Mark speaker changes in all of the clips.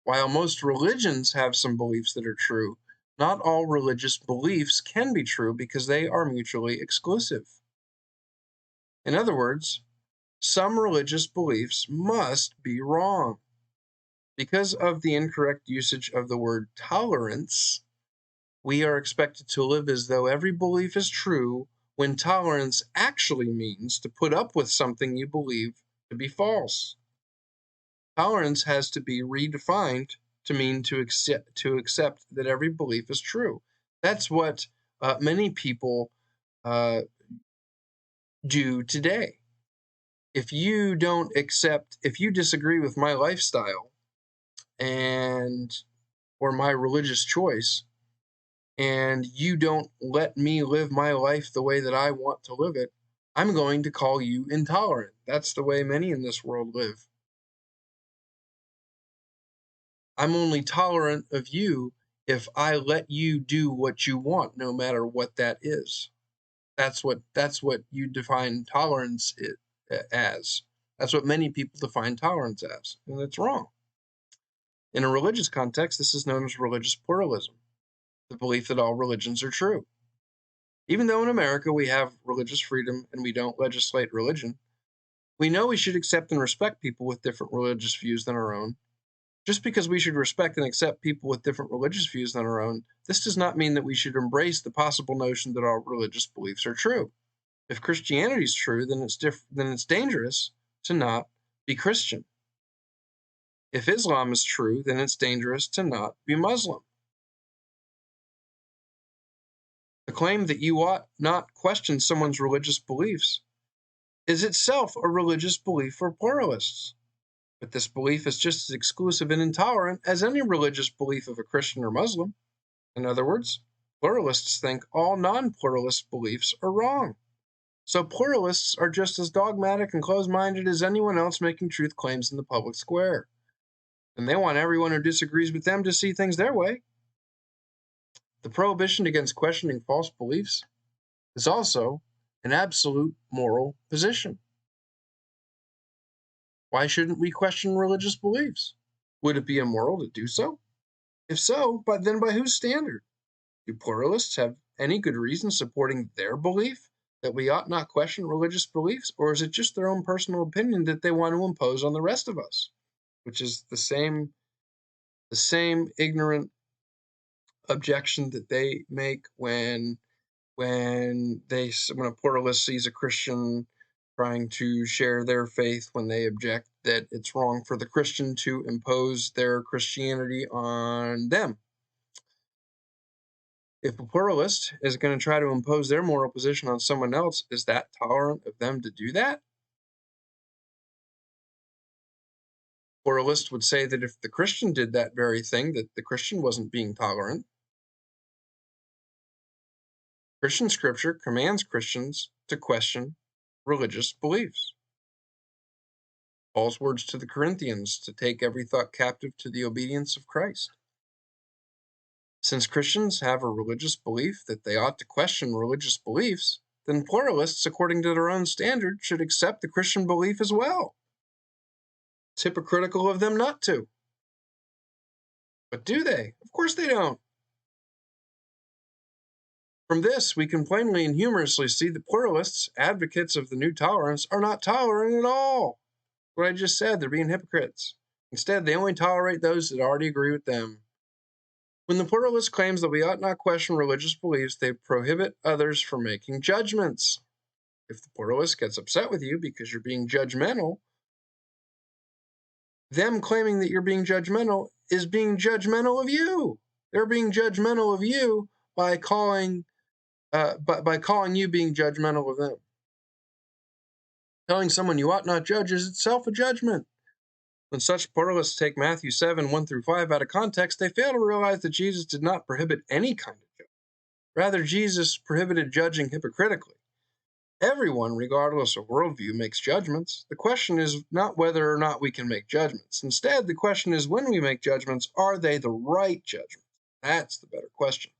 Speaker 1: While most religions have some beliefs that are true, not all religious beliefs can be true because they are mutually exclusive. In other words, some religious beliefs must be wrong. Because of the incorrect usage of the word tolerance, we are expected to live as though every belief is true, when tolerance actually means to put up with something you believe to be false. Tolerance has to be redefined to mean to accept that every belief is true. That's what many people do today. If you disagree with my lifestyle or my religious choice, and you don't let me live my life the way that I want to live it, I'm going to call you intolerant. That's the way many in this world live. I'm only tolerant of you if I let you do what you want, no matter what that is. That's what you define tolerance as. That's what many people define tolerance as, and it's wrong. In a religious context, this is known as religious pluralism, the belief that all religions are true. Even though in America we have religious freedom and we don't legislate religion, we know we should accept and respect people with different religious views than our own. Just because we should respect and accept people with different religious views than our own, this does not mean that we should embrace the possible notion that all religious beliefs are true. If Christianity is true, then it's dangerous to not be Christian. If Islam is true, then it's dangerous to not be Muslim. The claim that you ought not question someone's religious beliefs is itself a religious belief for pluralists. But this belief is just as exclusive and intolerant as any religious belief of a Christian or Muslim. In other words, pluralists think all non-pluralist beliefs are wrong. So pluralists are just as dogmatic and closed-minded as anyone else making truth claims in the public square. And they want everyone who disagrees with them to see things their way. The prohibition against questioning false beliefs is also an absolute moral position. Why shouldn't we question religious beliefs? Would it be immoral to do so? If so, then by whose standard? Do pluralists have any good reason supporting their belief that we ought not question religious beliefs, or is it just their own personal opinion that they want to impose on the rest of us? Which is the same ignorant objection that they make when a pluralist sees a Christian trying to share their faith, when they object that it's wrong for the Christian to impose their Christianity on them. If a pluralist is going to try to impose their moral position on someone else, is that tolerant of them to do that? Pluralists would say that if the Christian did that very thing, that the Christian wasn't being tolerant. Christian scripture commands Christians to question religious beliefs. Paul's words to the Corinthians, to take every thought captive to the obedience of Christ. Since Christians have a religious belief that they ought to question religious beliefs, then pluralists, according to their own standard, should accept the Christian belief as well. It's hypocritical of them not to. But do they? Of course they don't. From this, we can plainly and humorously see that pluralists, advocates of the new tolerance, are not tolerant at all. What I just said, they're being hypocrites. Instead, they only tolerate those that already agree with them. When the pluralist claims that we ought not question religious beliefs, they prohibit others from making judgments. If the pluralist gets upset with you because you're being judgmental, them claiming that you're being judgmental is being judgmental of you. They're being judgmental of you by calling you being judgmental of them. Telling someone you ought not judge is itself a judgment. When such pluralists take Matthew 7, 1-5 out of context, they fail to realize that Jesus did not prohibit any kind of judgment. Rather, Jesus prohibited judging hypocritically. Everyone, regardless of worldview, makes judgments. The question is not whether or not we can make judgments. Instead, the question is, when we make judgments, are they the right judgments? That's the better question.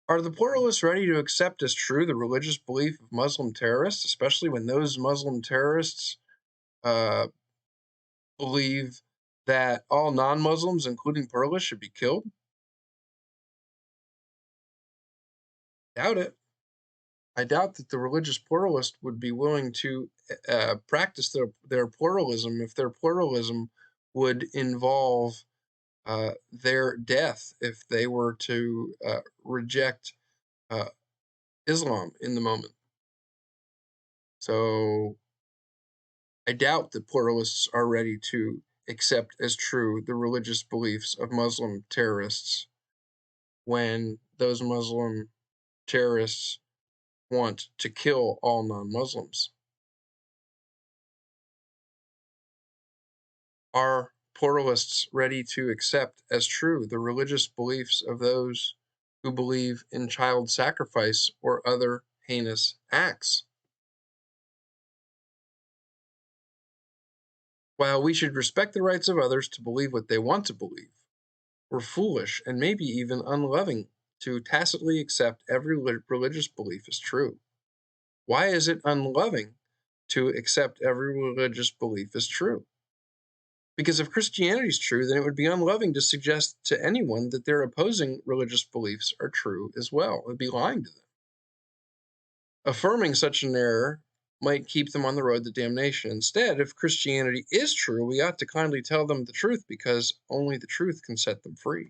Speaker 1: Are the pluralists ready to accept as true the religious belief of Muslim terrorists, especially when those Muslim terrorists believe that all non-Muslims, including pluralists, should be killed? Doubt it. I doubt that the religious pluralist would be willing to practice their pluralism if their pluralism would involve their death if they were to reject uh, Islam in the moment. So I doubt that pluralists are ready to accept as true the religious beliefs of Muslim terrorists when those Muslim terrorists want to kill all non-Muslims. Are pluralists ready to accept as true the religious beliefs of those who believe in child sacrifice or other heinous acts? While we should respect the rights of others to believe what they want to believe, we're foolish and maybe even unloving to tacitly accept every religious belief as true. Why is it unloving to accept every religious belief as true? Because if Christianity is true, then it would be unloving to suggest to anyone that their opposing religious beliefs are true as well. It would be lying to them. Affirming such an error might keep them on the road to damnation. Instead, if Christianity is true, we ought to kindly tell them the truth because only the truth can set them free.